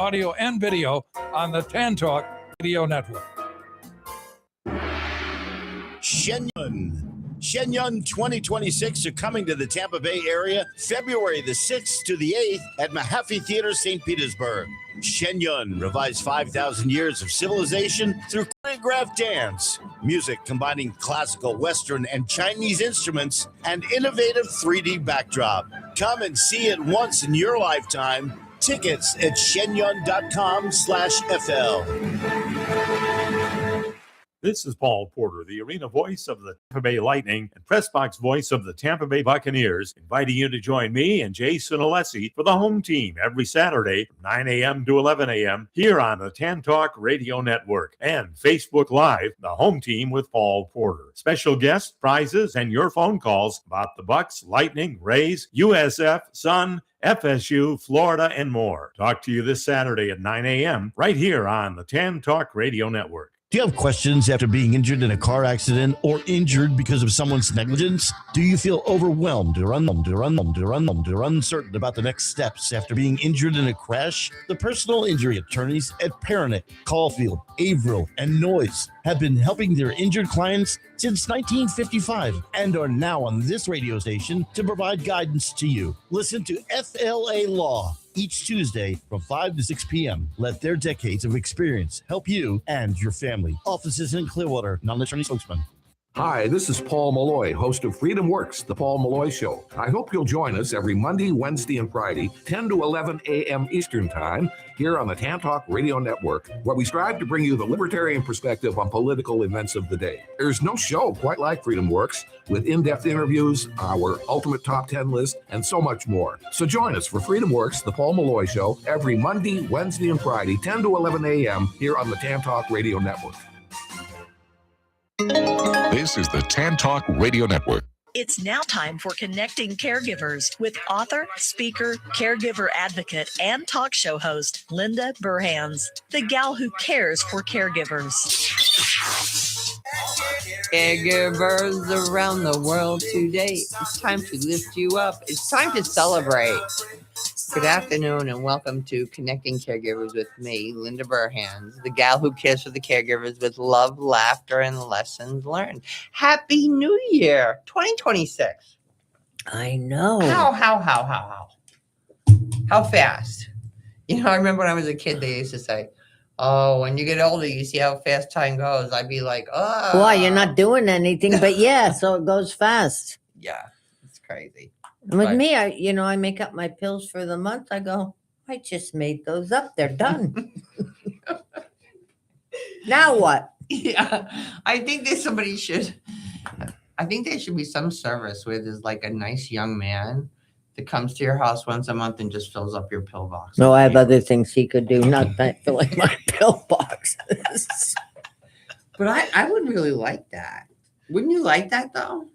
audio and video on the Tan Talk Radio Network. Shenyang 2026 are coming to the Tampa Bay area February the 6th to the 8th at Mahaffey Theater, St. Petersburg. Shenyang revives 5,000 years of civilization through choreographed dance, music combining classical, Western, and Chinese instruments, and innovative 3D backdrop. Come and see it once in your lifetime. Tickets at shenyang.com/FL. This is Paul Porter, the arena voice of the Tampa Bay Lightning and press box voice of the Tampa Bay Buccaneers, inviting you to join me and Jason Alessi for the home team every Saturday from 9 a.m. to 11 a.m. here on the Tan Talk Radio Network and Facebook Live, the home team with Paul Porter. Special guests, prizes, and your phone calls about the Bucs, Lightning, Rays, USF, Sun, FSU, Florida, and more. Talk to you this Saturday at 9 a.m. right here on the Tan Talk Radio Network. Do you have questions after being injured in a car accident or injured because of someone's negligence? Do you feel overwhelmed or uncertain about the next steps after being injured in a crash? The personal injury attorneys at Peronic, Caulfield, Averill, and Noyes have been helping their injured clients since 1955 and are now on this radio station to provide guidance to you. Listen to FLA Law each Tuesday from 5 to 6 p.m. Let their decades of experience help you and your family. Offices in Clearwater, non-attorney spokesman. Hi, this is Paul Malloy, host of Freedom Works, The Paul Malloy Show. I hope you'll join us every Monday, Wednesday, and Friday, 10 to 11 a.m. Eastern Time, here on the Tan Talk Radio Network, where we strive to bring you the libertarian perspective on political events of the day. There's no show quite like Freedom Works, with in-depth interviews, our ultimate top 10 list, and so much more. So join us for Freedom Works, The Paul Malloy Show, every Monday, Wednesday, and Friday, 10 to 11 a.m. here on the Tan Talk Radio Network. This is the Tan Talk Radio Network. It's now time for Connecting Caregivers with author, speaker, caregiver advocate, and talk show host, Linda Burhans, the gal who cares for caregivers. Caregivers around the world today. It's time to lift you up. It's time to celebrate. Good afternoon and welcome to Connecting Caregivers with me, Linda Burhans, the gal who cares for the caregivers with love, laughter, and lessons learned. Happy New Year, 2026. I know. How fast? You know, I remember when I was a kid, they used to say, oh, when you get older, you see how fast time goes. I'd be like, oh. Well, you're not doing anything, but yeah, so it goes fast. Yeah, it's crazy. With me, I make up my pills for the month. I go, I just made those up. They're done. Now what? Yeah, I think there should be some service where there's like a nice young man that comes to your house once a month and just fills up your pill box. No, I have other things he could do, not filling my pill boxes. But I would really like that. Wouldn't you like that though?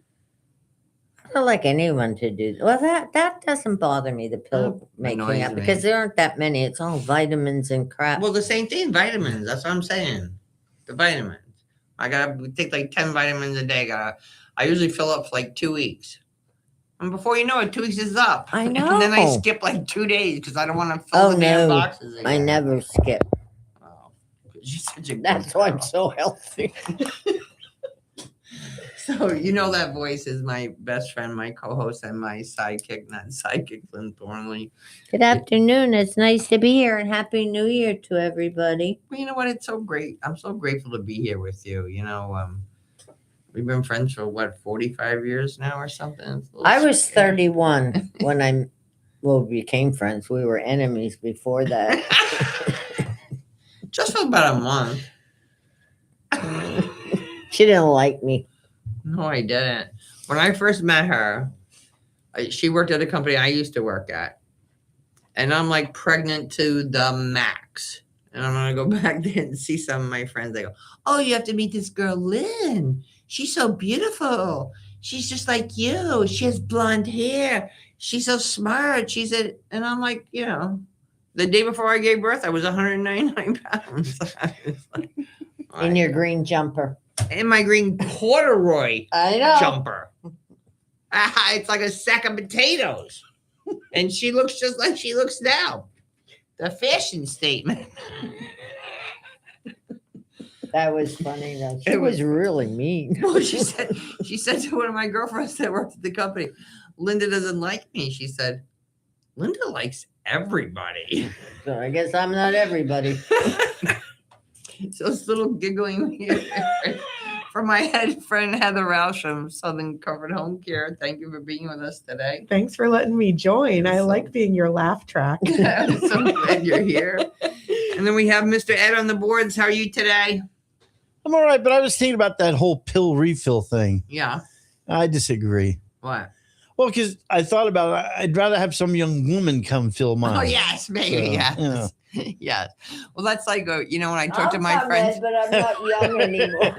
I don't like anyone to do. Well, that doesn't bother me, the pill making up, because there aren't that many. It's all vitamins and crap. Well, the same thing, vitamins. That's what I'm saying. The vitamins. I gotta take like 10 vitamins a day. I usually fill up for like 2 weeks. And before you know it, 2 weeks is up. I know. And then I skip like 2 days because I don't want to fill the damn boxes again. I never skip. Oh, you're such a good That's why I'm so healthy. So, you know, that voice is my best friend, my co-host, and my sidekick, Lynn Thornley. Good afternoon. It's nice to be here, and Happy New Year to everybody. Well, you know what? It's so great. I'm so grateful to be here with you. You know, we've been friends for, 45 years now or something? I was 31 when we became friends. We were enemies before that. Just for about a month. She didn't like me. No, I didn't. When I first met her, she worked at a company I used to work at. And I'm like pregnant to the max. And I'm going to go back there and see some of my friends. They go, oh, you have to meet this girl, Lynn. She's so beautiful. She's just like you. She has blonde hair. She's so smart. And I'm like, you know, the day before I gave birth, I was 199 pounds. In your green jumper. In my green corduroy jumper. It's like a sack of potatoes. And she looks just like she looks now. The fashion statement. That was funny though. She was really mean. Well, she said to one of my girlfriends that worked at the company, Linda doesn't like me. She said, Linda likes everybody. So I guess I'm not everybody. So it's little giggling here from my head friend Heather Roush from Southern Comfort Home Care. Thank you for being with us today. Thanks for letting me join. I like being your laugh track. I'm so glad you're here. And then we have Mr. Ed on the boards. How are you today? I'm all right, but I was thinking about that whole pill refill thing. Yeah. I disagree. What? Well, because I thought about it, I'd rather have some young woman come fill mine. Oh, yes, maybe. So, yes. yeah. Yes. Well, that's like, when I talk to my friends. But I'm not young anymore.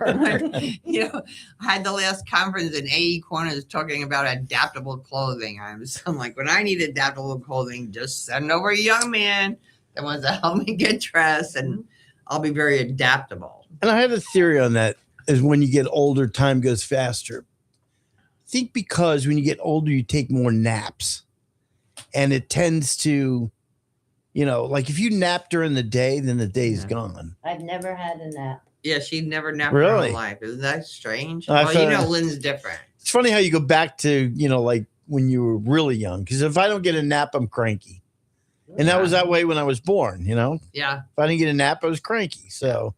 I had the last conference in AE Corners talking about adaptable clothing. I'm like, when I need adaptable clothing, just send over a young man that wants to help me get dressed, and I'll be very adaptable. And I have a theory on that, is when you get older, time goes faster. I think because when you get older, you take more naps. And it tends to, like if you nap during the day, then the day's gone. I've never had a nap. Yeah, she'd never napped in her life. Isn't that strange? Lynn's different. It's funny how you go back to, like when you were really young. Because if I don't get a nap, I'm cranky. And that was that way when I was born, Yeah. If I didn't get a nap, I was cranky. So.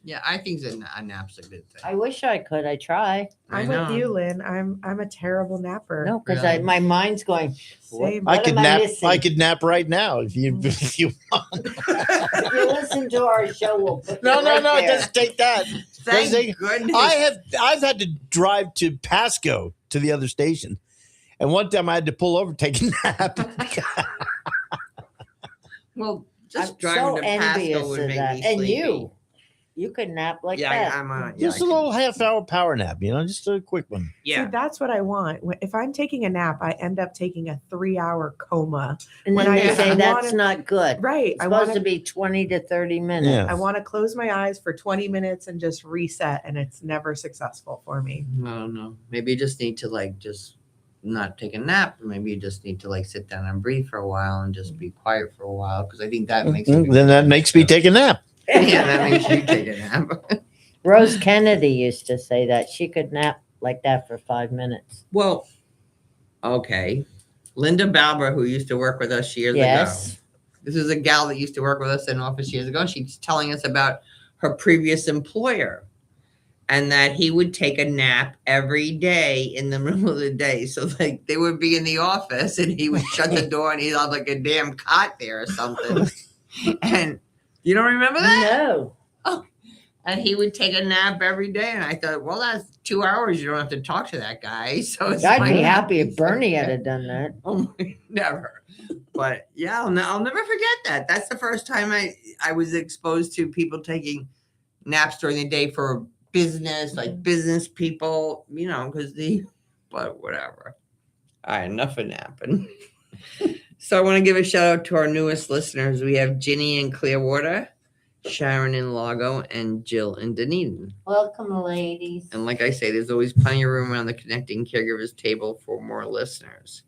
Yeah, I think a nap's a good thing. I wish I could. I try. I'm with you, Lynn. I'm a terrible napper. No, because Really? my mind's going. Same. I could nap. I could nap right now if you want. If you listen to our show, we'll put No. there. It doesn't take that. Thank goodness. I've had to drive to Pasco to the other station, and one time I had to pull over, take a nap. Well, just I'm driving so to Pasco envious would of make that. me And sleepy. you could nap like Yeah, that. I'm Just a little half-hour power nap, just a quick one. Yeah. See, that's what I want. If I'm taking a nap, I end up taking a 3-hour coma. And when then they I say that's wanna- not good. Right. It's supposed to be 20 to 30 minutes. Yeah. I want to close my eyes for 20 minutes and just reset, and it's never successful for me. No. Maybe you just need to just not take a nap. Maybe you just need to sit down and breathe for a while and just be quiet for a while, because I think that makes Then that makes me take a nap. Yeah, that makes you take a nap. Rose Kennedy used to say that she could nap like that for 5 minutes. Well, okay. Linda Balber, who used to work with us years ago. Yes. This is a gal that used to work with us in office years ago. She's telling us about her previous employer, and that he would take a nap every day in the middle of the day. So they would be in the office and he would shut the door and he'd have like a damn cot there or something. And you don't remember that? No. Oh. And he would take a nap every day. And I thought, well, that's 2 hours. You don't have to talk to that guy. So it's I'd like, be happy if Bernie had done that. Oh, never. But yeah, I'll never forget that. That's the first time I was exposed to people taking naps during the day for business, like business people, but whatever. All right, enough of napping. So I want to give a shout out to our newest listeners. We have Ginny in Clearwater, Sharon in Largo, and Jill in Dunedin. Welcome, ladies. And like I say, there's always plenty of room around the Connecting Caregivers table for more listeners.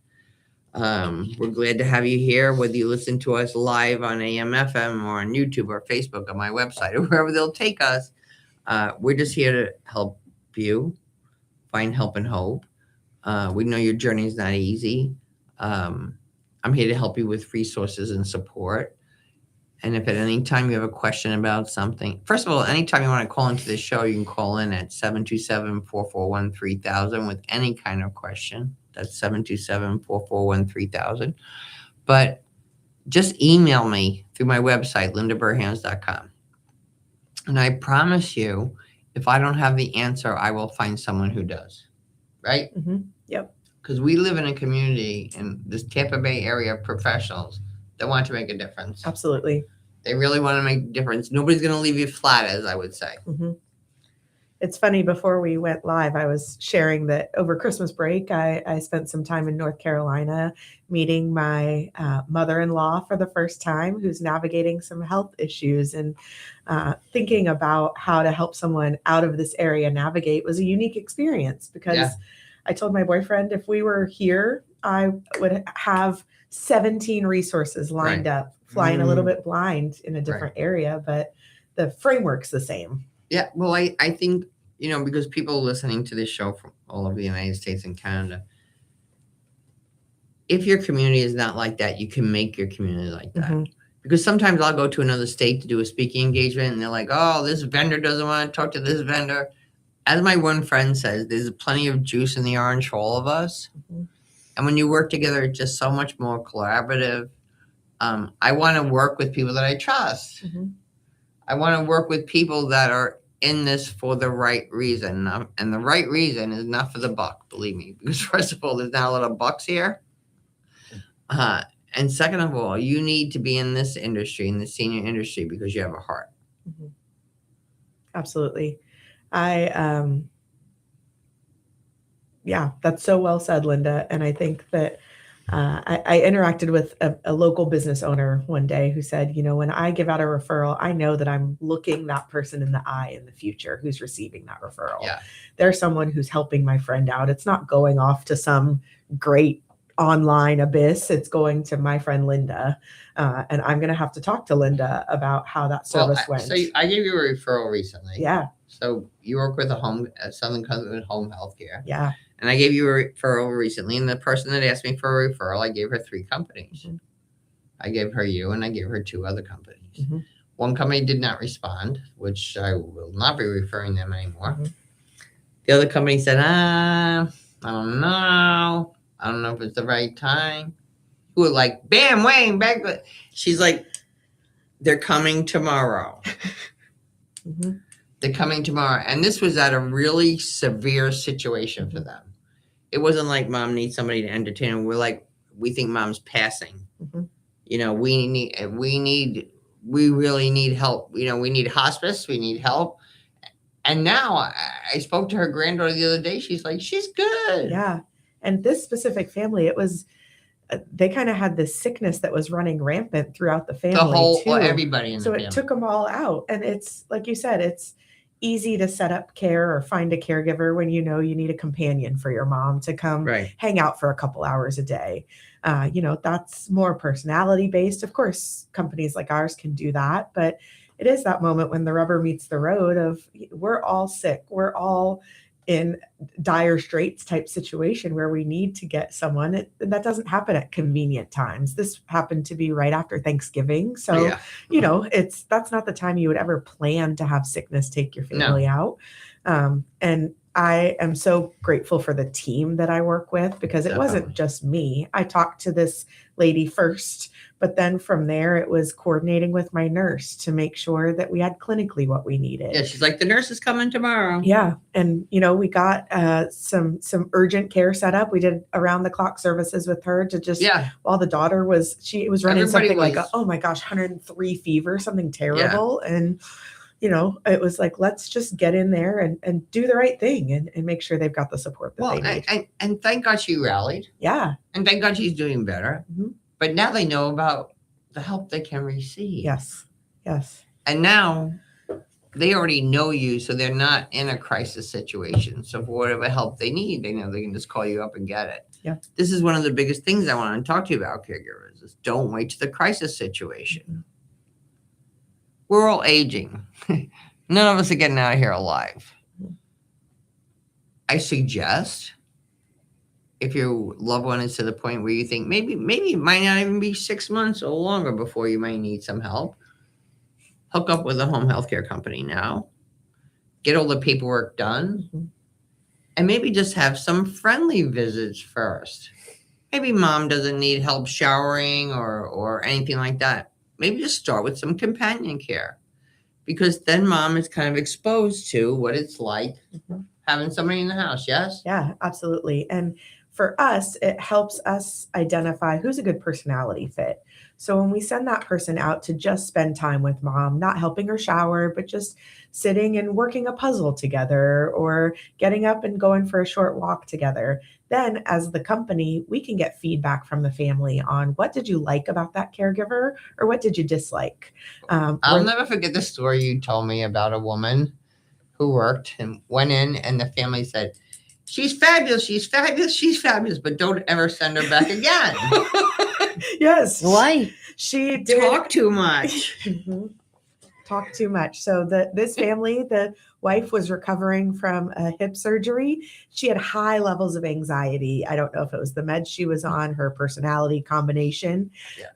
We're glad to have you here, whether you listen to us live on AM, FM, or on YouTube or Facebook or my website or wherever they'll take us. We're just here to help you find help and hope. We know your journey is not easy. I'm here to help you with resources and support. And if at any time you have a question about something, first of all, anytime you want to call into the show, you can call in at 727-441-3000 with any kind of question. That's 727-441-3000. But just email me through my website, lindaburhans.com. And I promise you, if I don't have the answer, I will find someone who does. Right? Mm-hmm. Yep. Because we live in a community in this Tampa Bay area of professionals that want to make a difference. Absolutely. They really want to make a difference. Nobody's going to leave you flat, as I would say. Mm-hmm. It's funny, before we went live, I was sharing that over Christmas break, I spent some time in North Carolina meeting my mother-in-law for the first time, who's navigating some health issues, and thinking about how to help someone out of this area navigate was a unique experience, because I told my boyfriend if we were here, I would have 17 resources lined up flying a little bit blind in a different area, but the framework's the same. Yeah. Well, I think, because people listening to this show from all over the United States and Canada, if your community is not like that, you can make your community like that. Mm-hmm. Because sometimes I'll go to another state to do a speaking engagement and they're like, oh, this vendor doesn't want to talk to this vendor. As my one friend says, there's plenty of juice in the orange for all of us. Mm-hmm. And when you work together, it's just so much more collaborative. I want to work with people that I trust. Mm-hmm. I want to work with people that are in this for the right reason. And the right reason is not for the buck, believe me. Because first of all, there's not a lot of bucks here. And second of all, you need to be in this industry, in the senior industry, because you have a heart. Mm-hmm. Absolutely. Yeah, that's so well said, Linda. And I think that I interacted with a local business owner one day who said, when I give out a referral, I know that I'm looking that person in the eye in the future who's receiving that referral. Yeah. There's someone who's helping my friend out. It's not going off to some great online abyss. It's going to my friend Linda. And I'm going to have to talk to Linda about how that service went. So I gave you a referral recently. Yeah. So you work with Southern Country Home Healthcare. Yeah. And I gave you a referral recently. And the person that asked me for a referral, I gave her 3 companies. Mm-hmm. I gave her you and I gave her 2 other companies. Mm-hmm. One company did not respond, which I will not be referring them anymore. Mm-hmm. The other company said, I don't know. I don't know if it's the right time. Who were like, bam, Wayne, back. She's like, they're coming tomorrow. Mm-hmm. They're coming tomorrow. And this was at a really severe situation for them. It wasn't like mom needs somebody to entertain her. We're like, we think mom's passing. Mm-hmm. We really need help. We need hospice. We need help. And now I spoke to her granddaughter the other day. She's like, she's good. Yeah. And this specific family, it was, they kind of had this sickness that was running rampant throughout the family. Everybody in the family. So it took them all out. And it's, like you said, it's easy to set up care or find a caregiver when you need a companion for your mom to come hang out for a couple hours a day. That's more personality based. Of course, companies like ours can do that, but it is that moment when the rubber meets the road of we're all sick. We're all in dire straits type situation where we need to get someone, and that doesn't happen at convenient times. This happened to be right after Thanksgiving. So, that's not the time you would ever plan to have sickness take your family out. And I am so grateful for the team that I work with because it wasn't just me. I talked to this lady first, but then from there it was coordinating with my nurse to make sure that we had clinically what we needed. Yeah, she's like, the nurse is coming tomorrow. Yeah. And, we got some urgent care set up. We did around the clock services with her to just, while the daughter was running something like, oh my gosh, 103 fever, something terrible. Yeah. And, it was like, let's just get in there and do the right thing and make sure they've got the support that they need. And thank God she rallied. Yeah. And thank God she's doing better. Mm-hmm. But now they know about the help they can receive. Yes. Yes. And now they already know you, so they're not in a crisis situation. So for whatever help they need, they know they can just call you up and get it. Yeah. This is one of the biggest things I want to talk to you about, caregivers, is don't wait to the crisis situation. Mm-hmm. We're all aging. None of us are getting out of here alive. I suggest if your loved one is to the point where you think maybe it might not even be 6 months or longer before you might need some help, hook up with a home healthcare company now, get all the paperwork done, and maybe just have some friendly visits first. Maybe mom doesn't need help showering or anything like that. Maybe just start with some companion care, because then mom is kind of exposed to what it's like having somebody in the house. Yes? Yeah, absolutely. And for us, it helps us identify who's a good personality fit. So when we send that person out to just spend time with mom, not helping her shower, but just sitting and working a puzzle together or getting up and going for a short walk together, then as the company, we can get feedback from the family on what did you like about that caregiver or what did you dislike. I'll never forget the story you told me about a woman who worked and went in and the family said, she's fabulous, she's fabulous, she's fabulous, but don't ever send her back again. Yes. Why? She did talk too much. Talk too much. So this family, the wife was recovering from a hip surgery. She had high levels of anxiety. I don't know if it was the meds she was on, her personality combination,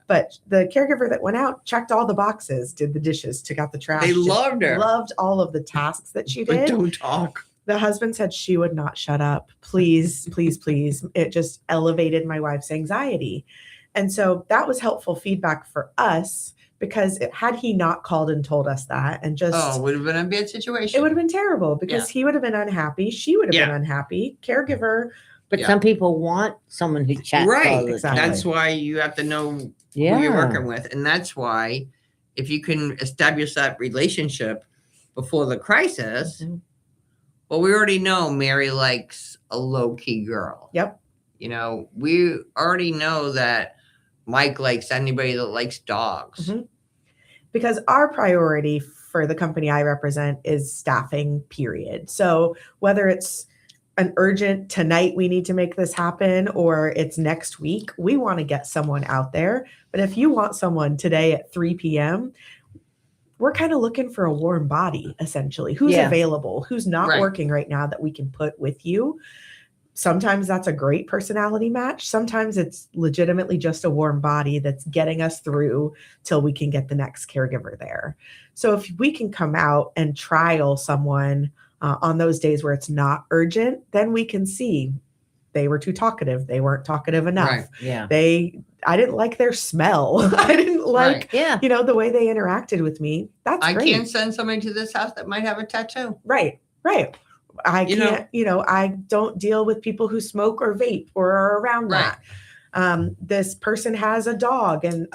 but the caregiver that went out checked all the boxes, did the dishes, took out the trash. They loved her. Loved all of the tasks that she did. But don't talk. The husband said she would not shut up. Please, please, please. It just elevated my wife's anxiety. And so that was helpful feedback for us, because had he not called and told us that and just... it would have been a bad situation. It would have been terrible, because he would have been unhappy. She would have been unhappy. Caregiver. But some people want someone who chats all the time. That's why you have to know who you're working with. And that's why if you can establish that relationship before the crisis, well, we already know Mary likes a low-key girl. Yep. You know, we already know that Mike likes anybody that likes dogs. Because our priority for the company I represent is staffing, period. So whether it's an urgent tonight, we need to make this happen, or it's next week, we want to get someone out there. But if you want someone today at 3 p.m., we're kind of looking for a warm body, essentially. Who's available? Who's not working right now that we can put with you? Sometimes that's a great personality match. Sometimes it's legitimately just a warm body that's getting us through till we can get the next caregiver there. So if we can come out and trial someone on those days where it's not urgent, then we can see they were too talkative. They weren't talkative enough. Right. Yeah. I didn't like their smell. I didn't like, the way they interacted with me. That's great. I can't send somebody to this house that might have a tattoo. Right. I can't, I don't deal with people who smoke or vape or are around that. This person has a dog and,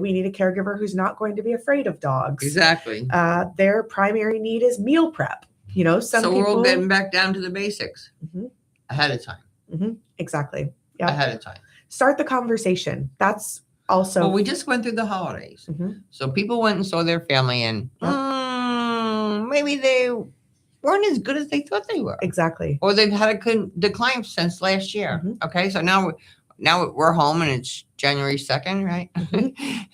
we need a caregiver who's not going to be afraid of dogs. Exactly. Their primary need is meal prep. So we're all getting back down to the basics ahead of time. Exactly. Yeah. Ahead of time. Start the conversation. That's also. Well, we just went through the holidays. So people went and saw their family and maybe they weren't as good as they thought they were. Exactly. Or they've had a decline since last year. Okay. So now we're home and it's January 2nd, right?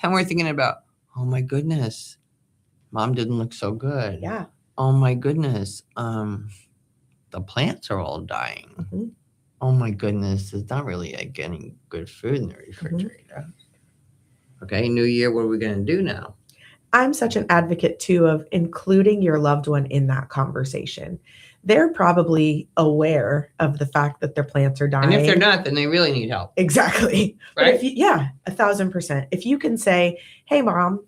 And we're thinking about, oh my goodness, mom didn't look so good. Yeah. Oh my goodness. The plants are all dying. Oh my goodness. There's not really getting good food in the refrigerator. Okay. New year. What are we going to do now? I'm such an advocate too of including your loved one in that conversation. They're probably aware of the fact that their plants are dying. And if they're not, then they really need help. Exactly. Right? 1,000%. If you can say, hey, mom,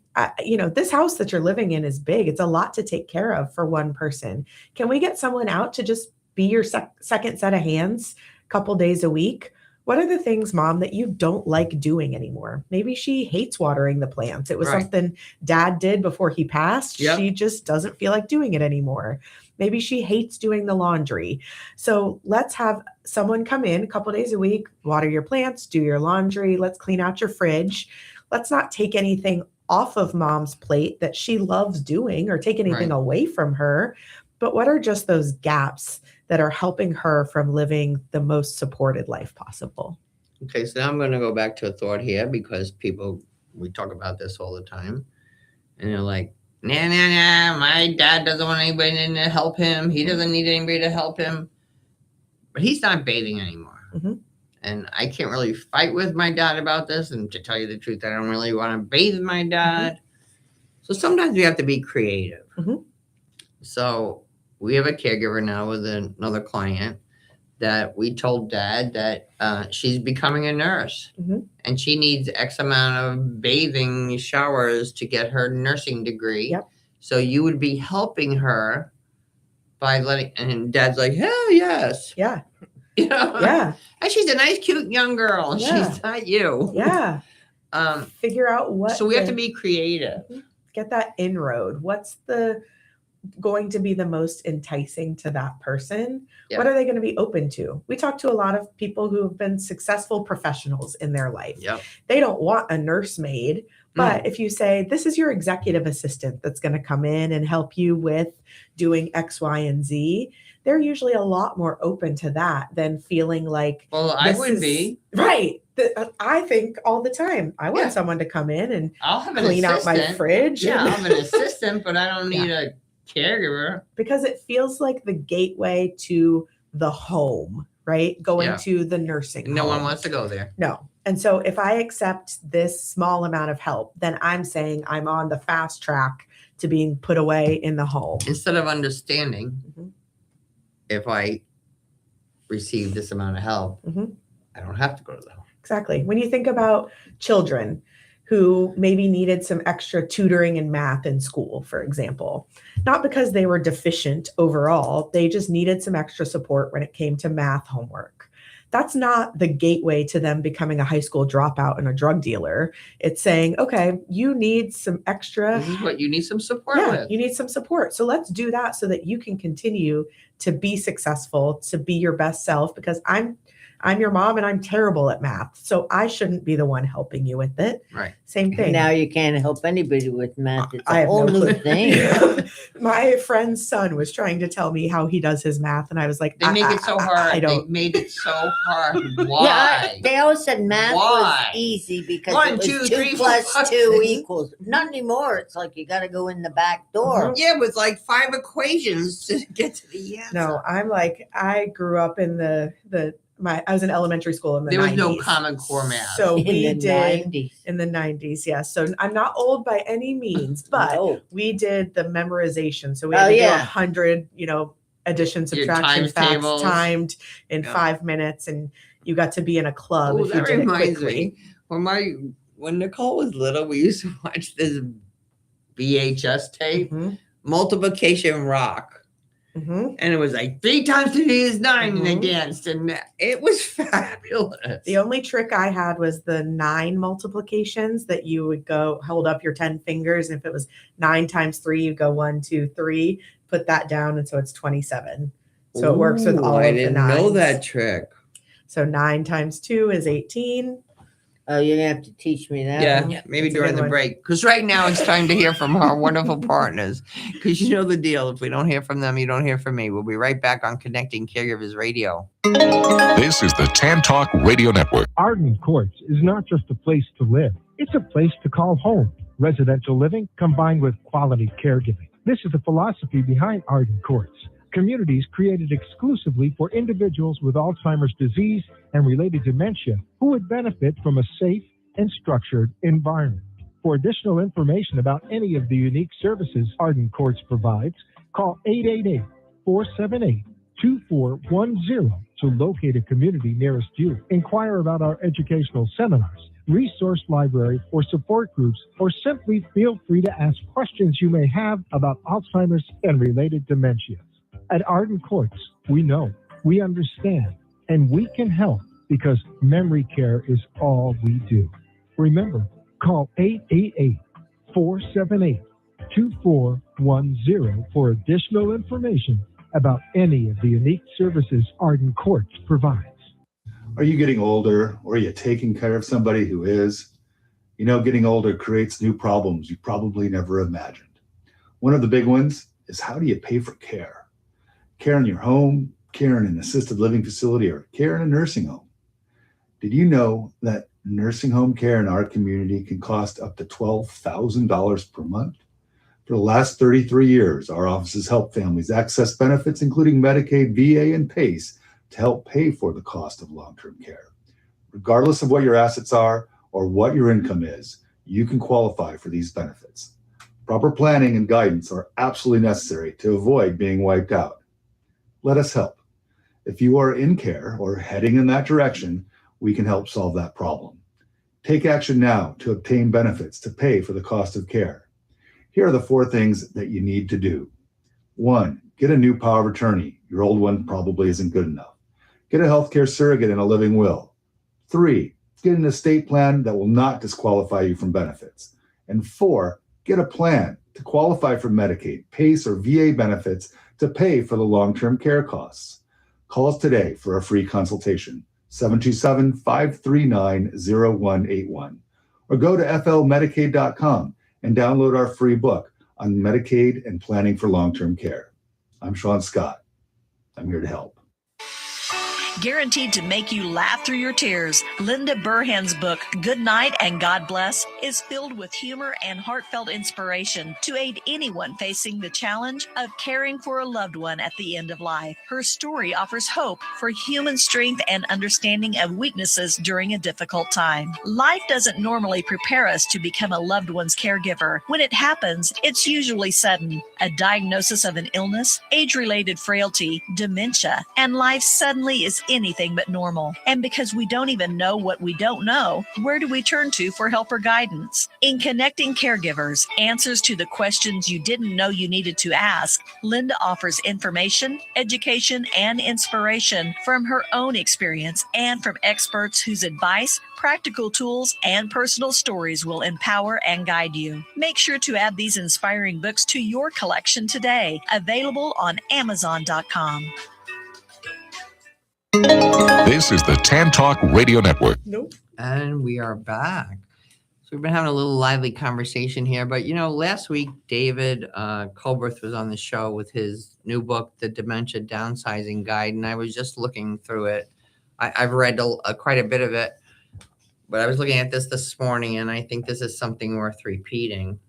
this house that you're living in is big. It's a lot to take care of for one person. Can we get someone out to just be your second set of hands a couple days a week? What are the things, mom, that you don't like doing anymore? Maybe she hates watering the plants. It was something dad did before he passed. Yep. She just doesn't feel like doing it anymore. Maybe she hates doing the laundry. So let's have someone come in a couple days a week, water your plants, do your laundry. Let's clean out your fridge. Let's not take anything off of mom's plate that she loves doing or take anything away from her. But what are just those gaps that are helping her from living the most supported life possible? Okay, so now I'm going to go back to a thought here because we talk about this all the time. And they're like, nah, my dad doesn't want anybody to help him. He doesn't need anybody to help him. But he's not bathing anymore. And I can't really fight with my dad about this. And to tell you the truth, I don't really want to bathe my dad. So sometimes we have to be creative. So we have a caregiver now with another client that we told dad that she's becoming a nurse and she needs X amount of bathing showers to get her nursing degree. So you would be helping her by and dad's like, hell yes. Yeah. And she's a nice, cute young girl. She's not you. Yeah. Figure out what. So we have to be creative. Get that inroad. What's going to be the most enticing to that person? What are they going to be open to? We talk to a lot of people who have been successful professionals in their life. They don't want a nursemaid, But if you say, this is your executive assistant that's going to come in and help you with doing X, Y, and Z, they're usually a lot more open to that than feeling like, well, I would be. Right. I think all the time, I want someone to come in and I'll have clean out my fridge. Yeah, I'll have an assistant, but I don't need a caregiver. Because it feels like the gateway to the home, right? Going to the nursing home. No one wants to go there. No. And so if I accept this small amount of help, then I'm saying I'm on the fast track to being put away in the home. Instead of understanding, if I receive this amount of help, I don't have to go to the home. Exactly. When you think about children who maybe needed some extra tutoring in math in school, for example, not because they were deficient overall, they just needed some extra support when it came to math homework. That's not the gateway to them becoming a high school dropout and a drug dealer. It's saying, okay, you need some extra. This is what you need some support with. You need some support. So let's do that so that you can continue to be successful, to be your best self, because I'm your mom and I'm terrible at math. So I shouldn't be the one helping you with it. Right. Same thing. Now you can't help anybody with math. It's a whole new thing. My friend's son was trying to tell me how he does his math. And I was like, they make it so hard. They made it so hard. Why? They always said math was easy because 1, it was 2, 2 3, plus 4, 2 equals. Not anymore. It's like you got to go in the back door. Yeah, with like 5 equations to get to the answer. No, I'm like, I grew up in I was in elementary school in the 90s. There was no Common Core math. So we did 90s. in the 90s, yes. So I'm not old by any means, but we did the memorization. So we had to do 100, addition, subtraction, facts timed in 5 minutes, and you got to be in a club if you did it quickly. When Nicole was little, we used to watch this VHS tape, Multiplication Rock. And it was like 3 times 3 is 9, and they danced, and it was fabulous. The only trick I had was the 9 multiplications that you would go hold up your 10 fingers. And if it was 9 times 3, you go 1, 2, 3, put that down. And so it's 27. So it works with all of the 9s. I didn't know that trick. So 9 times 2 is 18. Oh, you're going to have to teach me that. Yeah, maybe during the break. Because right now it's time to hear from our wonderful partners. Because you know the deal. If we don't hear from them, you don't hear from me. We'll be right back on Connecting Caregivers Radio. This is the Tan Talk Radio Network. Arden Courts is not just a place to live. It's a place to call home. Residential living combined with quality caregiving. This is the philosophy behind Arden Courts. Communities created exclusively for individuals with Alzheimer's disease and related dementia who would benefit from a safe and structured environment. For additional information about any of the unique services Arden Courts provides, call 888-478-2410 to locate a community nearest you. Inquire about our educational seminars, resource library, or support groups, or simply feel free to ask questions you may have about Alzheimer's and related dementias. At Arden Courts, we know, we understand, and we can help because memory care is all we do. Remember, call 888-478-2410 for additional information about any of the unique services Arden Courts provides. Are you getting older, or are you taking care of somebody who is? Getting older creates new problems you probably never imagined. One of the big ones is, how do you pay for care? Care in your home, care in an assisted living facility, or care in a nursing home. Did you know that nursing home care in our community can cost up to $12,000 per month? For the last 33 years, our office has helped families access benefits, including Medicaid, VA, and PACE, to help pay for the cost of long-term care. Regardless of what your assets are or what your income is, you can qualify for these benefits. Proper planning and guidance are absolutely necessary to avoid being wiped out. Let us help. If you are in care or heading in that direction, we can help solve that problem. Take action now to obtain benefits to pay for the cost of care. Here are the 4 things that you need to do. 1, get a new power of attorney. Your old one probably isn't good enough. Get a healthcare surrogate and a living will. 3, get an estate plan that will not disqualify you from benefits. And 4, get a plan to qualify for Medicaid, PACE, or VA benefits to pay for the long-term care costs. Call us today for a free consultation, 727-539-0181, or go to flmedicaid.com and download our free book on Medicaid and planning for long-term care. I'm Sean Scott. I'm here to help. Guaranteed to make you laugh through your tears, Linda Burhan's book, Good Night and God Bless, is filled with humor and heartfelt inspiration to aid anyone facing the challenge of caring for a loved one at the end of life. Her story offers hope for human strength and understanding of weaknesses during a difficult time. Life doesn't normally prepare us to become a loved one's caregiver. When it happens, it's usually sudden. A diagnosis of an illness, age-related frailty, dementia, and life suddenly is anything but normal. And because we don't even know what we don't know, where do we turn to for help or guidance? In Connecting Caregivers, Answers to the Questions You Didn't Know You Needed to Ask, Linda offers information, education, and inspiration from her own experience and from experts whose advice, practical tools, and personal stories will empower and guide you. Make sure to add these inspiring books to your collection today. Available on Amazon.com. This is the Tan Talk Radio Network. Nope. And we are back. So we've been having a little lively conversation here, but last week David Colberth was on the show with his new book, The Dementia Downsizing Guide, and I was just looking through it. I've read quite a bit of it, but I was looking at this morning, and I think this is something worth repeating.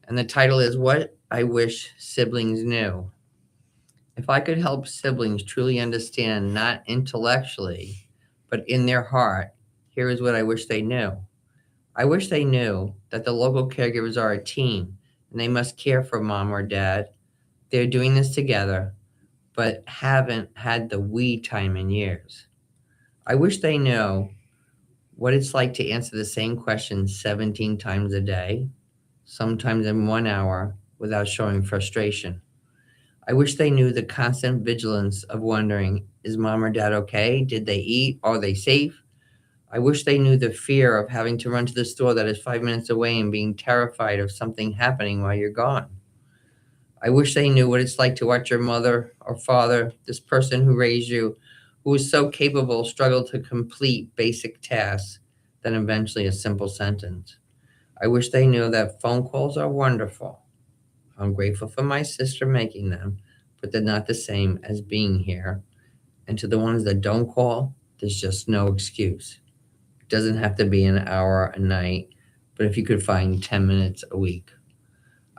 And the title is What I Wish Siblings Knew. If I could help siblings truly understand, not intellectually, but in their heart, here is what I wish they knew. I wish they knew that the local caregivers are a team and they must care for mom or dad. They're doing this together, but haven't had the we time in years. I wish they knew what it's like to answer the same question 17 times a day, sometimes in 1 hour, without showing frustration. I wish they knew the constant vigilance of wondering, is mom or dad okay? Did they eat? Are they safe? I wish they knew the fear of having to run to the store that is 5 minutes away and being terrified of something happening while you're gone. I wish they knew what it's like to watch your mother or father, this person who raised you, who is so capable, struggle to complete basic tasks, then eventually a simple sentence. I wish they knew that phone calls are wonderful. I'm grateful for my sister making them, but they're not the same as being here. And to the ones that don't call, there's just no excuse. It doesn't have to be an hour a night, but if you could find 10 minutes a week.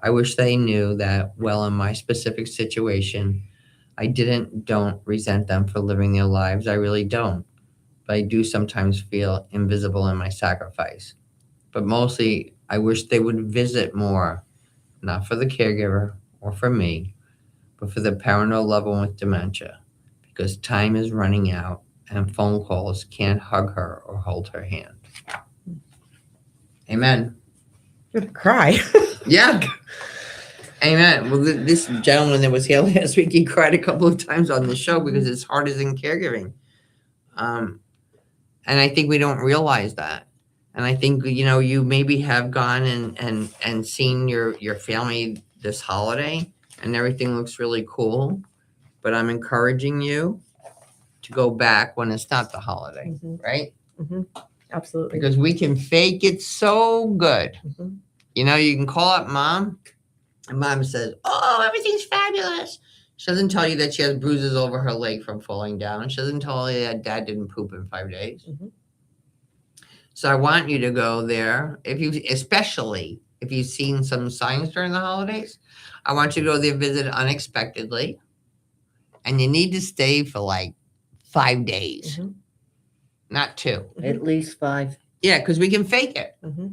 I wish they knew that, well, in my specific situation, I don't resent them for living their lives. I really don't. But I do sometimes feel invisible in my sacrifice. But mostly, I wish they would visit more. Not for the caregiver or for me, but for the parent or loved one with dementia, because time is running out and phone calls can't hug her or hold her hand. Amen. I'm gonna cry. Yeah. Amen. Well, this gentleman that was here last week, he cried a couple of times on the show because his heart is in caregiving. And I think we don't realize that. And I think, you maybe have gone and seen your family this holiday and everything looks really cool. But I'm encouraging you to go back when it's not the holiday, right? Mm-hmm. Absolutely. Because we can fake it so good. Mm-hmm. You can call up mom and mom says, oh, everything's fabulous. She doesn't tell you that she has bruises over her leg from falling down. She doesn't tell you that dad didn't poop in 5 days. Mm-hmm. So I want you to go there, especially if you've seen some signs during the holidays. I want you to go there, visit unexpectedly, and you need to stay for like 5 days, not 2. At least 5. Yeah, because we can fake it. Mm-hmm.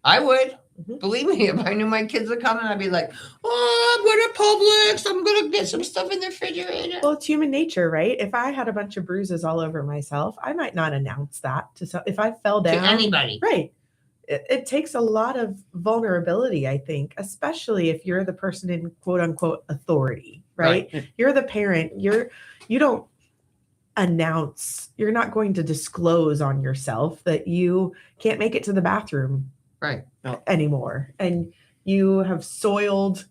I would. Mm-hmm. Believe me, if I knew my kids were coming, I'd be like, oh, I'm going to Publix. I'm going to get some stuff in the refrigerator. Well, it's human nature, right? If I had a bunch of bruises all over myself, I might not announce that to if I fell down. To anybody. Right. It takes a lot of vulnerability, I think, especially if you're the person in quote unquote authority, right? You're the parent. You don't announce, you're not going to disclose on yourself that you can't make it to the bathroom anymore. And you have soiled,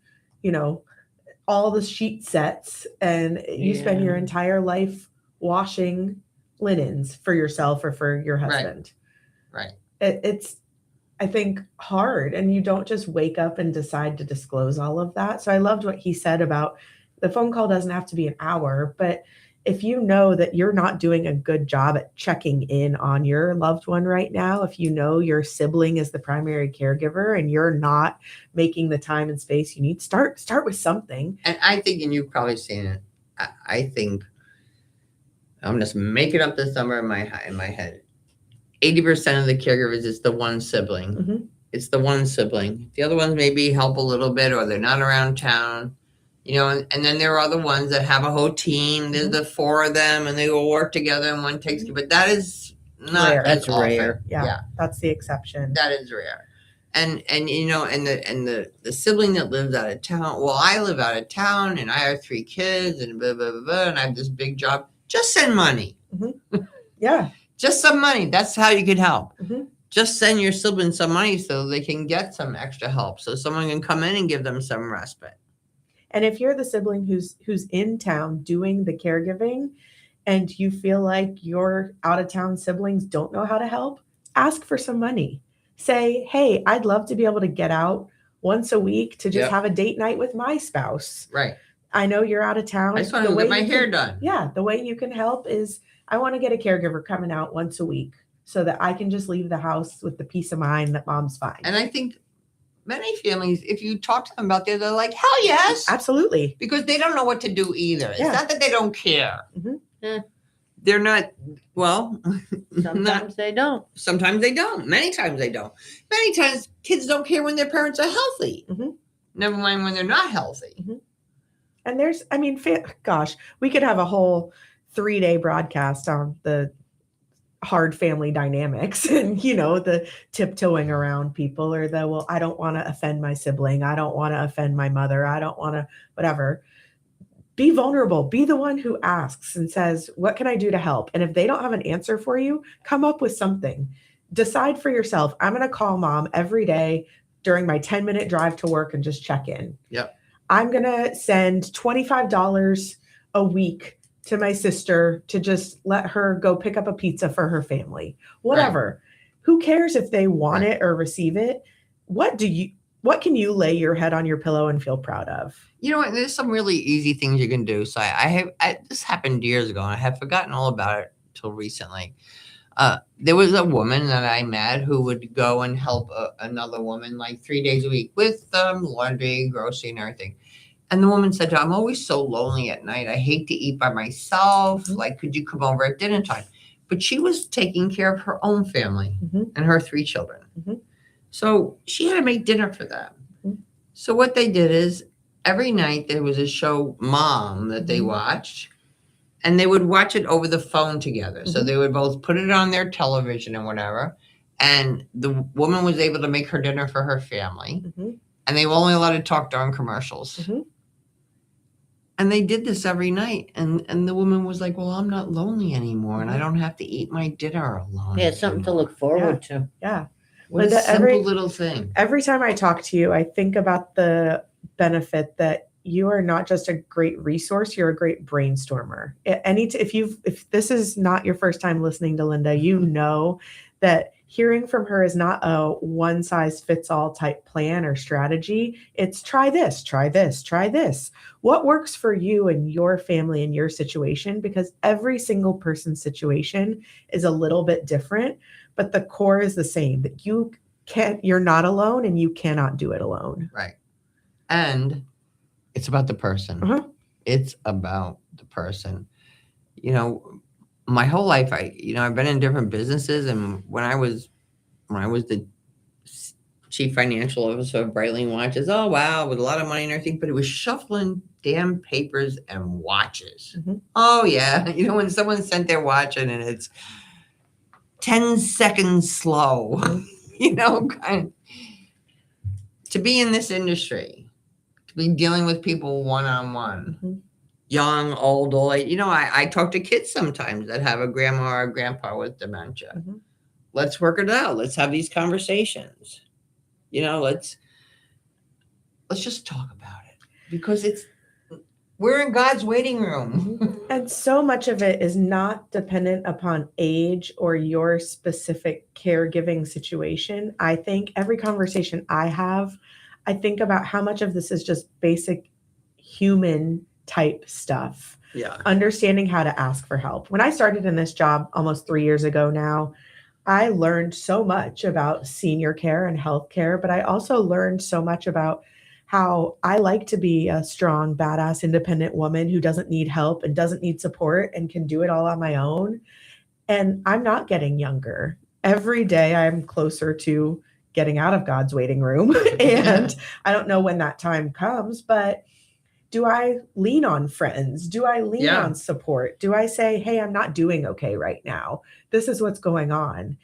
all the sheet sets and you spend your entire life washing linens for yourself or for your husband. Right. It's I think, hard, and you don't just wake up and decide to disclose all of that. So I loved what he said about the phone call doesn't have to be an hour, but if you know that you're not doing a good job at checking in on your loved one right now, if you know your sibling is the primary caregiver and you're not making the time and space you need, start with something. And I think, and you've probably seen it, I think, I'm just making up this number in my head. 80% of the caregivers is the one sibling. Mm-hmm. It's the one sibling. The other ones maybe help a little bit, or they're not around town. And then there are other ones that have a whole team. There's the 4 of them, and they all work together, and one takes it. But that is not Rare. as often. Rare. Yeah, that's the exception. That is rare. And the sibling that lives out of town. Well, I live out of town, and I have 3 kids, and blah blah blah, blah, and I have this big job. Just send money. Mm-hmm. Yeah, just some money. That's how you can help. Mm-hmm. Just send your sibling some money so they can get some extra help, so someone can come in and give them some respite. And if you're the sibling who's in town doing the caregiving and you feel like your out of town siblings don't know how to help, ask for some money. Say, hey, I'd love to be able to get out once a week to just have a date night with my spouse. Right. I know you're out of town. I just want to get my hair done. Yeah. The way you can help is I want to get a caregiver coming out once a week so that I can just leave the house with the peace of mind that mom's fine. And I think many families, if you talk to them about that, they're like, hell yes. Absolutely. Because they don't know what to do either. It's not that they don't care. Mm-hmm. They're not, well. Sometimes they don't. Sometimes they don't. Many times they don't. Many times kids don't care when their parents are healthy. Mm-hmm. Never mind when they're not healthy. Mm-hmm. And gosh, we could have a whole 3-day broadcast on the hard family dynamics and, the tiptoeing around people or well, I don't want to offend my sibling. I don't want to offend my mother. I don't want to, whatever. Be vulnerable. Be the one who asks and says, what can I do to help? And if they don't have an answer for you, come up with something. Decide for yourself. I'm going to call mom every day during my 10-minute drive to work and just check in. Yep. I'm going to send $25 a week to my sister to just let her go pick up a pizza for her family. Whatever. Right. Who cares if they want it or receive it? What can you lay your head on your pillow and feel proud of? You know what? There's some really easy things you can do. So this happened years ago and I had forgotten all about it till recently. There was a woman that I met who would go and help another woman like 3 days a week with laundry, grocery, and everything. And the woman said to her, I'm always so lonely at night. I hate to eat by myself. Mm-hmm. Like, could you come over at dinner time? But she was taking care of her own family and her 3 children. Mm-hmm. So she had to make dinner for them. Mm-hmm. So what they did is every night there was a show, Mom, that they watched. And they would watch it over the phone together. Mm-hmm. So they would both put it on their television and whatever. And the woman was able to make her dinner for her family. Mm-hmm. And they were only allowed to talk during commercials. Mm-hmm. And they did this every night. And the woman was like, well, I'm not lonely anymore. And I don't have to eat my dinner alone. Yeah, something to look forward to. Yeah. What a simple little thing. Every time I talk to you, I think about the benefit that you are not just a great resource, you're a great brainstormer. If this is not your first time listening to Linda, you know that hearing from her is not a one size fits all type plan or strategy. It's try this, try this, try this. What works for you and your family and your situation? Because every single person's situation is a little bit different, but the core is the same, that you're not alone and you cannot do it alone. Right. And it's about the person. Uh-huh. It's about the person. My whole life, I've been in different businesses, and when I was the chief financial officer of Breitling Watches, oh wow, with a lot of money and everything, but it was shuffling damn papers and watches. Mm-hmm. Oh yeah, when someone sent their watch in and it's 10 seconds slow, kind of, to be in this industry, to be dealing with people one-on-one. Mm-hmm. Young, old, I talk to kids sometimes that have a grandma or a grandpa with dementia. Mm-hmm. Let's work it out. Let's have these conversations. Let's just talk about it, because We're in God's waiting room. And so much of it is not dependent upon age or your specific caregiving situation. I think every conversation I have, I think about how much of this is just basic human type stuff. Yeah. Understanding how to ask for help. When I started in this job almost 3 years ago now, I learned so much about senior care and healthcare, but I also learned so much about how I like to be a strong, badass, independent woman who doesn't need help and doesn't need support and can do it all on my own. And I'm not getting younger. Every day I'm closer to getting out of God's waiting room. And I don't know when that time comes, but do I lean on friends? Do I lean on support? Do I say, hey, I'm not doing okay right now. This is what's going on.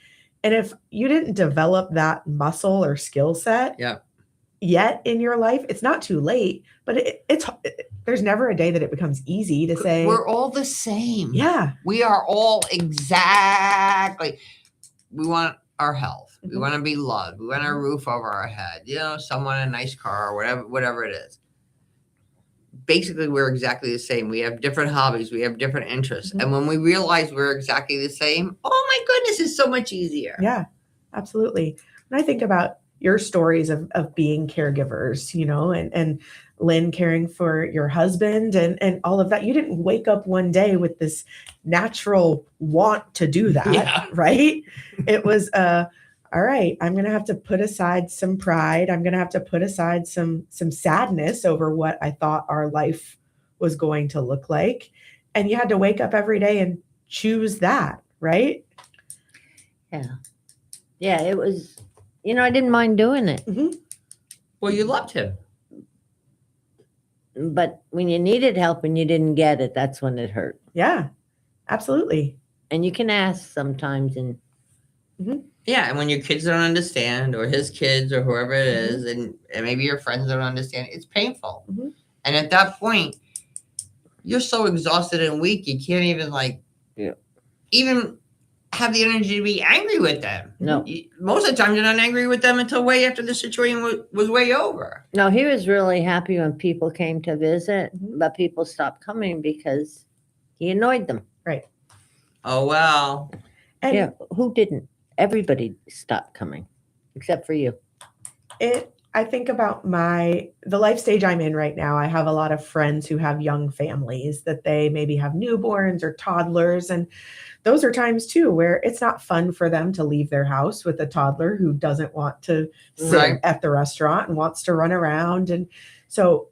And if you didn't develop that muscle or skill set yet in your life, it's not too late, but there's never a day that it becomes easy to say. We're all the same. Yeah. We are all exactly. We want our health. We want to be loved. We want a roof over our head. Someone in a nice car or whatever it is. Basically, we're exactly the same. We have different hobbies. We have different interests. And when we realize we're exactly the same, oh my goodness, it's so much easier. Yeah, absolutely. When I think about your stories of being caregivers, and Lynn caring for your husband and all of that, you didn't wake up one day with this natural want to do that, right? It was all right, I'm going to have to put aside some pride. I'm going to have to put aside some sadness over what I thought our life was going to look like. And you had to wake up every day and choose that, right? Yeah. Yeah, it was, I didn't mind doing it. Well, you loved him. But when you needed help and you didn't get it, that's when it hurt. Yeah, absolutely. And you can ask sometimes and yeah, and when your kids don't understand, or his kids, or whoever it is, and maybe your friends don't understand, it's painful. And at that point, you're so exhausted and weak, you can't even even have the energy to be angry with them. No. Most of the time, you're not angry with them until way after the situation was way over. No, he was really happy when people came to visit, but people stopped coming because he annoyed them. Right. Oh, well. And who didn't? Everybody stopped coming, except for you. I think about the life stage I'm in right now. I have a lot of friends who have young families that they maybe have newborns or toddlers. And those are times too, where it's not fun for them to leave their house with a toddler who doesn't want to sit at the restaurant and wants to run around. And so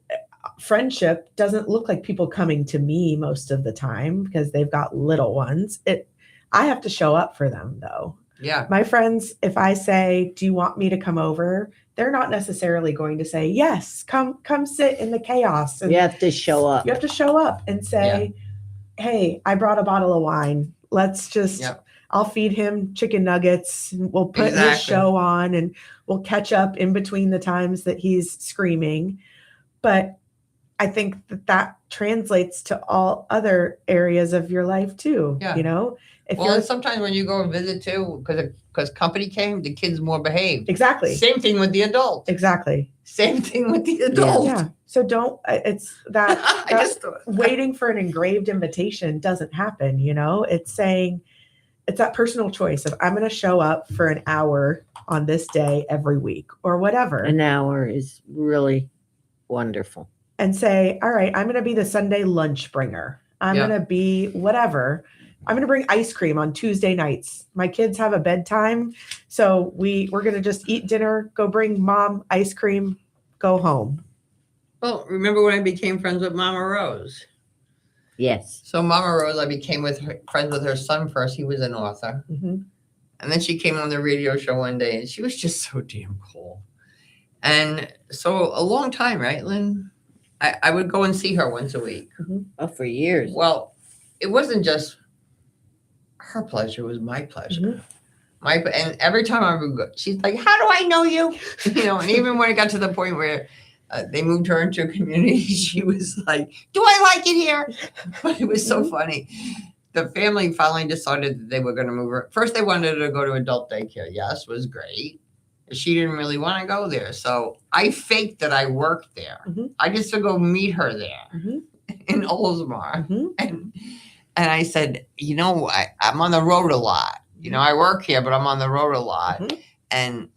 friendship doesn't look like people coming to me most of the time because they've got little ones. I have to show up for them though. Yeah. My friends, if I say, do you want me to come over? They're not necessarily going to say, yes, come sit in the chaos. And you have to show up. You have to show up and say, hey, I brought a bottle of wine. Let's just, I'll feed him chicken nuggets. We'll put his show on and we'll catch up in between the times that he's screaming. But I think that translates to all other areas of your life too. Yeah. And sometimes when you go and visit too, because company came, the kids more behaved. Exactly. Same thing with the adult. Exactly. Same thing with the adult. Yeah. So it's that waiting for an engraved invitation doesn't happen. It's saying, it's that personal choice of I'm going to show up for an hour on this day every week or whatever. An hour is really wonderful. And say, all right, I'm going to be the Sunday lunch bringer. I'm going to be whatever. I'm going to bring ice cream on Tuesday nights. My kids have a bedtime. So we're going to just eat dinner, go bring mom ice cream, go home. Well, remember when I became friends with Mama Rose? Yes. So Mama Rose, I became friends with her son first. He was an author. And then she came on the radio show one day and she was just so damn cool. And so a long time, right, Lynn? I would go and see her once a week. Oh, for years. Well, it wasn't just her pleasure, it was my pleasure. And every time I would go, she's like, how do I know you? And even when it got to the point where they moved her into a community, she was like, do I like it here? But it was so funny. The family finally decided that they were going to move her. First, they wanted her to go to adult daycare. Yes, was great. She didn't really want to go there. So I faked that I worked there. I just to go meet her there. in Oldsmar. Mhm. And I said, I'm on the road a lot. I work here, but I'm on the road a lot. Mhm. And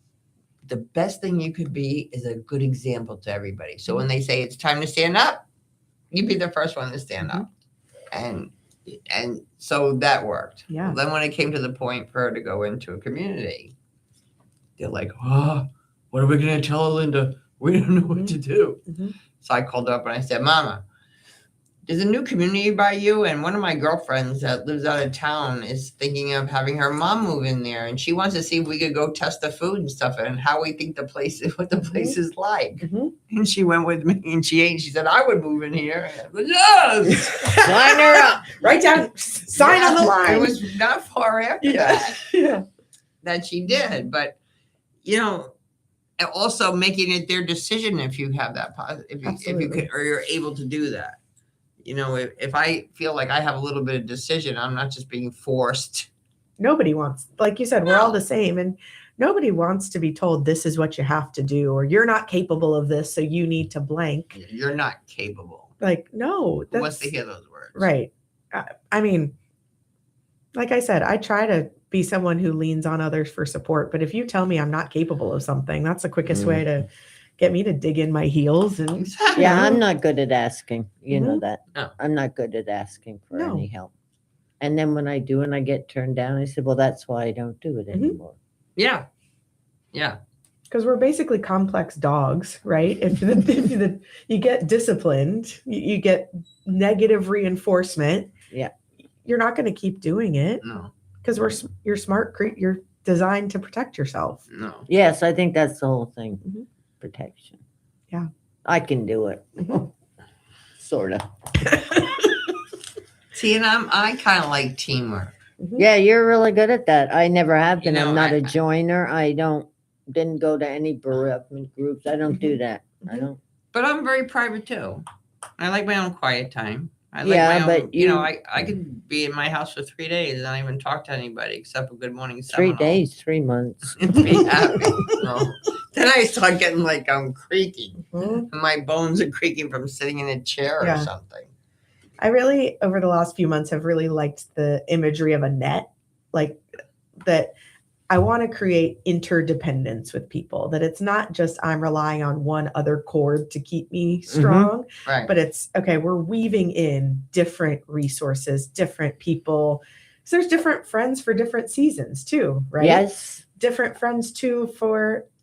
the best thing you could be is a good example to everybody. So when they say it's time to stand up, you be the first one to stand up. And so that worked. Yeah. Then when it came to the point for her to go into a community, they're like, oh, what are we going to tell Linda? We don't know what to do. Mhm. So I called her up and I said, Mama, there's a new community by you, and one of my girlfriends that lives out of town is thinking of having her mom move in there, and she wants to see if we could go test the food and stuff and how we think what the place is like. Mhm. And she went with me, and she ate. And she said, "I would move in here." And I was, yes, Sign her up. Write down. Sign on the line. It was not far after that she did, but and also making it their decision if you have that positive, if you can, or you're able to do that. If I feel like I have a little bit of decision, I'm not just being forced. Nobody wants, like you said, we're all the same. And nobody wants to be told this is what you have to do, or you're not capable of this, so you need to blank. You're not capable. Like, no. Who wants to hear those words? Right. I mean, like I said, I try to be someone who leans on others for support. But if you tell me I'm not capable of something, that's the quickest way to get me to dig in my heels. And yeah, I'm not good at asking. You know Mhm. that. No. I'm not good at asking for No. any help. And then when I do and I get turned down, I said, well, that's why I don't do it anymore. Yeah. Yeah. because we're basically complex dogs, right? If you get disciplined, you get negative reinforcement. Yeah, you're not going to keep doing it. No, because you're smart. You're designed to protect yourself. No. Yes, I think that's the whole thing. Mm-hmm. Protection. Yeah, I can do it. Mm-hmm. Sort of. See, and I kind of like teamwork. Mm-hmm. Yeah, you're really good at that. I never have been. You know, I'm not a joiner. I didn't go to any bereavement groups. I don't do that. I don't. But I'm very private too. I like my own quiet time. I like Yeah, my own, but I could be in my house for 3 days and not even talk to anybody except for Good Morning 3 Seminole. days, 3 months. And be happy. No. Then I start getting like I'm creaking. Mm-hmm. My bones are creaking from sitting in a chair or something. I really, over the last few months, have really liked the imagery of a net, like that. I want to create interdependence with people, that it's not just I'm relying on one other cord to keep me strong, Right. but it's, okay, we're weaving in different resources, different people. So there's different friends for different seasons too, right? Yes. Different friends too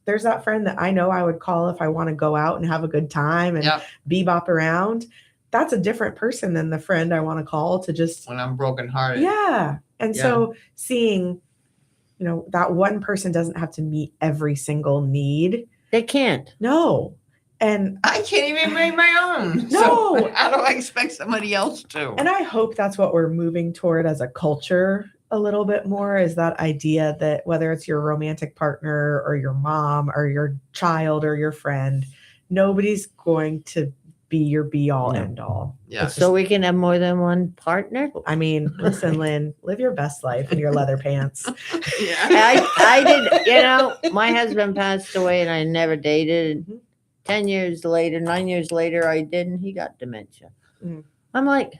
there's that friend that I know I would call if I want to go out and have a good time and bebop around. That's a different person than the friend I want to call to just. When I'm brokenhearted. Yeah. And so seeing, that one person doesn't have to meet every single need. They can't. No. And I can't even make my own. No. So how do I expect somebody else to? And I hope that's what we're moving toward as a culture a little bit more, is that idea that whether it's your romantic partner or your mom or your child or your friend, nobody's going to be your be all end all. Yeah. So we can have more than one partner? I mean, listen, Lynn, live your best life in your leather pants. I did, my husband passed away and I never dated. 9 years later, I did, and he got dementia. Mm. I'm like,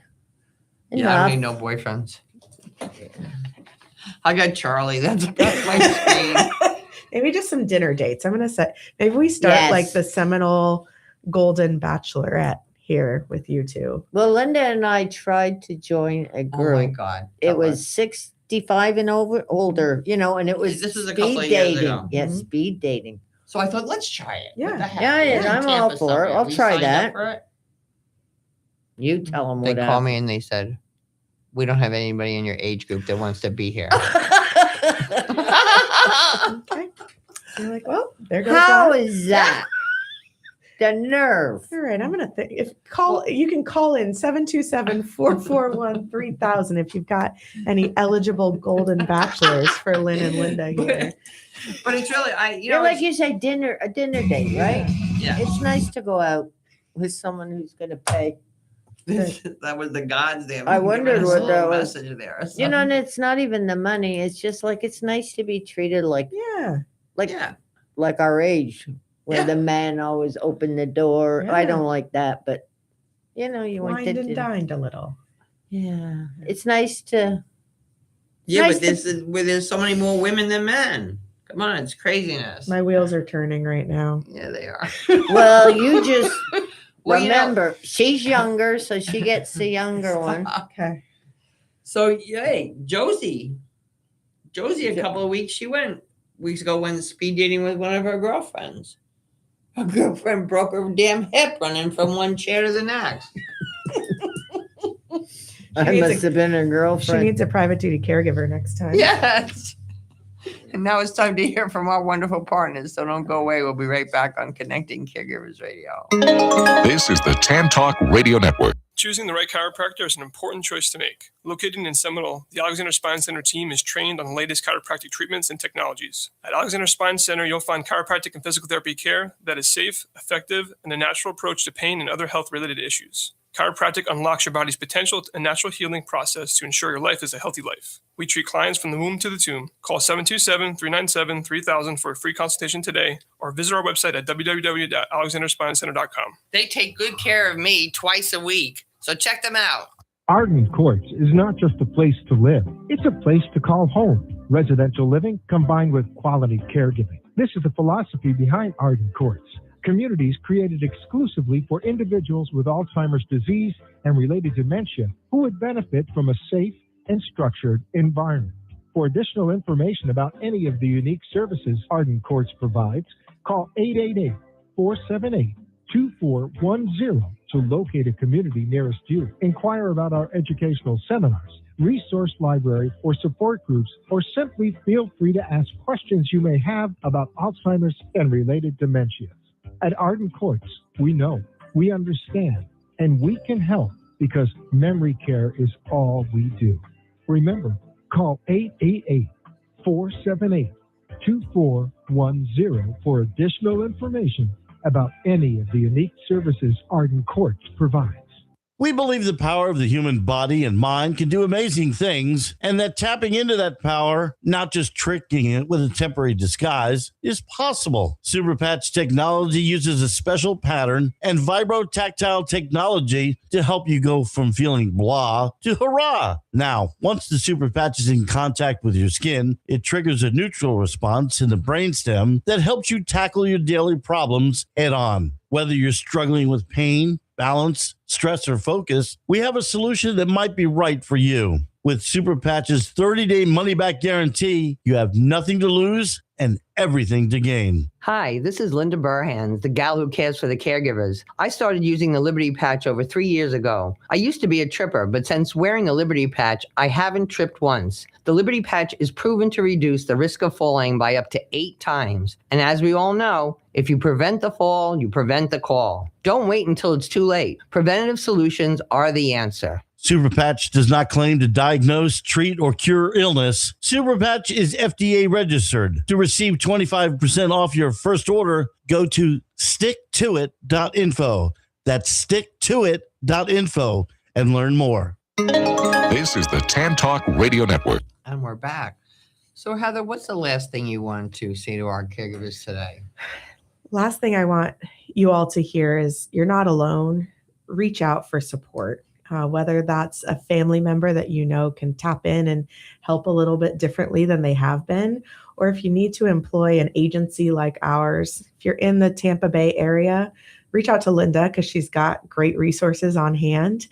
yeah, I don't need no boyfriends. I got Charlie. That's my speed. Maybe just some dinner dates. I'm going to say, maybe we start like the Seminole Golden Bachelorette here with you two. Well, Linda and I tried to join a group. Oh my God. It was 65 and older, and it was This was a speed couple of years dating. ago. Yes, speed dating. So I thought, let's try it. Yeah. What the heck? Yeah, We're in I'm all Tampa for it. somewhere. I'll We try signed up that. for it. You tell them They what called me and they said, we don't have anybody in your age group that wants to be here. Okay. You're like, well, there goes How that. is that? The nerve. All right, I'm gonna think. You can call in 727-441-3000 if you've got any eligible golden bachelors for Lynn and Linda here. But it's really, like you say, a dinner date, right? Yeah. It's nice to go out with someone who's going to pay. That was the gods there. I wondered what that was. Message there. And it's not even the money. It's just like it's nice to be treated like our age, where the man always opened the door. Yeah. I don't like that, but You know, you went Wined and dined a little. Yeah, it's nice to. Yeah, nice but this is where there's so many more women than men. Come on, it's craziness. My wheels are turning right now. Yeah, they are. Well, you just Well, remember, she's younger, so she gets the younger one. Okay. So, hey, Josie, a couple of weeks ago, went speed dating with one of her girlfriends. Her girlfriend broke her damn hip running from one chair to the next. I must have been her girlfriend. She needs a private duty caregiver next time. Yes. And now it's time to hear from our wonderful partners. So don't go away. We'll be right back on Connecting Caregivers Radio. This is the Tan Talk Radio Network. Choosing the right chiropractor is an important choice to make. Located in Seminole, the Alexander Spine Center team is trained on the latest chiropractic treatments and technologies. At Alexander Spine Center, you'll find chiropractic and physical therapy care that is safe, effective, and a natural approach to pain and other health-related issues. Chiropractic unlocks your body's potential and natural healing process to ensure your life is a healthy life. We treat clients from the womb to the tomb. Call 727-397-3000 for a free consultation today, or visit our website at www.alexanderspinecenter.com. They take good care of me twice a week, so check them out. Arden Courts is not just a place to live. It's a place to call home. Residential living combined with quality caregiving. This is the philosophy behind Arden Courts. Communities created exclusively for individuals with Alzheimer's disease and related dementia who would benefit from a safe and structured environment. For additional information about any of the unique services Arden Courts provides, call 888-478-2410 to locate a community nearest you. Inquire about our educational seminars, resource library, or support groups, or simply feel free to ask questions you may have about Alzheimer's and related dementias. At Arden Courts, we know, we understand, and we can help because memory care is all we do. Remember, call 888-478-2410 for additional information about any of the unique services Arden Courts provides. We believe the power of the human body and mind can do amazing things, and that tapping into that power, not just tricking it with a temporary disguise, is possible. Superpatch technology uses a special pattern and vibrotactile technology to help you go from feeling blah to hurrah. Now, once the Superpatch is in contact with your skin, it triggers a neutral response in the brainstem that helps you tackle your daily problems head on. Whether you're struggling with pain, balance, stress, or focus, we have a solution that might be right for you. With Superpatch's 30-day money-back guarantee, you have nothing to lose and everything to gain. Hi, this is Linda Burhans, the gal who cares for the caregivers. I started using the Liberty Patch over 3 years ago. I used to be a tripper, but since wearing the Liberty Patch, I haven't tripped once. The Liberty Patch is proven to reduce the risk of falling by up to 8 times. And as we all know, if you prevent the fall, you prevent the call. Don't wait until it's too late. Preventative solutions are the answer. Superpatch does not claim to diagnose, treat, or cure illness. Superpatch is FDA registered. To receive 25% off your first order, go to sticktoit.info. That's sticktoit.info and learn more. This is the Tan Talk Radio Network. And we're back. So, Heather, what's the last thing you want to say to our caregivers today? Last thing I want you all to hear is you're not alone. Reach out for support. Whether that's a family member that you know can tap in and help a little bit differently than they have been, or if you need to employ an agency like ours, if you're in the Tampa Bay area, reach out to Linda because she's got great resources on hand.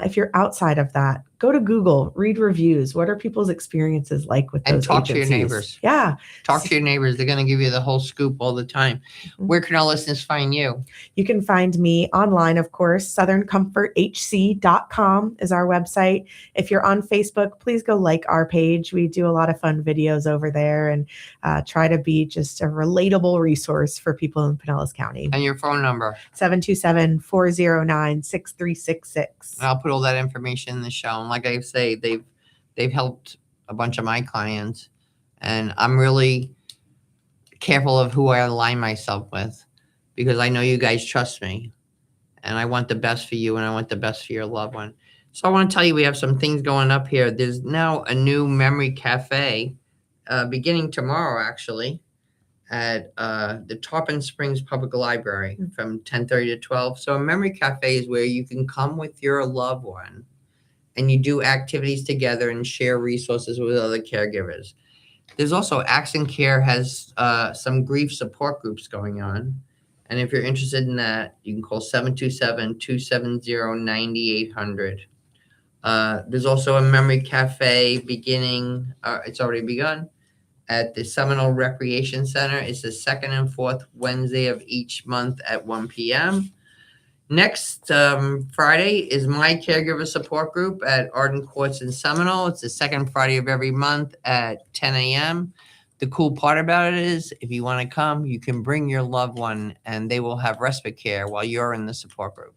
If you're outside of that, go to Google, read reviews. What are people's experiences like with those talk agencies? To your neighbors. Yeah. Talk to your neighbors. They're going to give you the whole scoop all the time. Where can our listeners find you? You can find me online, of course. SouthernComfortHC.com is our website. If you're on Facebook, please go like our page. We do a lot of fun videos over there and try to be just a relatable resource for people in Pinellas County. And your phone number? 727-409-6366. I'll put all that information in the show. And like I say, they've helped a bunch of my clients, and I'm really careful of who I align myself with because I know you guys trust me, and I want the best for you, and I want the best for your loved one. So I want to tell you, we have some things going up here. There's now a new memory cafe beginning tomorrow, actually, at the Tarpon Springs Public Library from 10:30 to 12. So a memory cafe is where you can come with your loved one and you do activities together and share resources with other caregivers. There's also Accent Care has some grief support groups going on. And if you're interested in that, you can call 727-270-9800. There's also a memory cafe beginning, it's already begun, at the Seminole Recreation Center. It's the second and fourth Wednesday of each month at 1 p.m. Next Friday is my caregiver support group at Arden Courts in Seminole. It's the second Friday of every month at 10 a.m. The cool part about it is if you want to come, you can bring your loved one and they will have respite care while you're in the support group.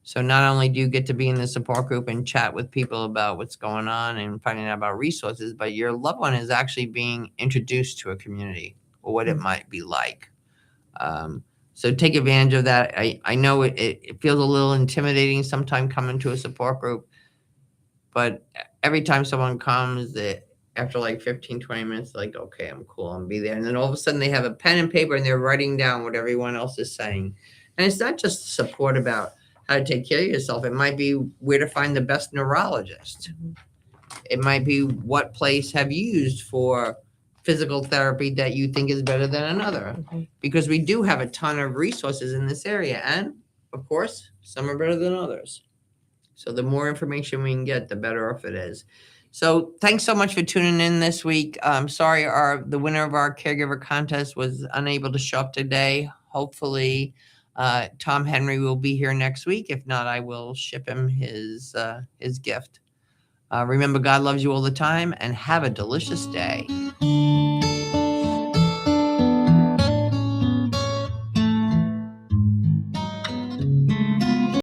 So not only do you get to be in the support group and chat with people about what's going on and finding out about resources, but your loved one is actually being introduced to a community or what it might be like. So take advantage of that. I know it feels a little intimidating sometimes coming to a support group, but every time someone comes, after like 15, 20 minutes, like, okay, I'm cool, I'll be there. And then all of a sudden they have a pen and paper and they're writing down what everyone else is saying. And it's not just support about how to take care of yourself. It might be where to find the best neurologist. It might be what place have you used for physical therapy that you think is better than another, because we do have a ton of resources in this area. And of course, some are better than others. So the more information we can get, the better off it is. So thanks so much for tuning in this week. I'm sorry the winner of our caregiver contest was unable to show up today. Hopefully Tom Henry will be here next week. If not, I will ship him his gift. Remember, God loves you all the time, and have a delicious day.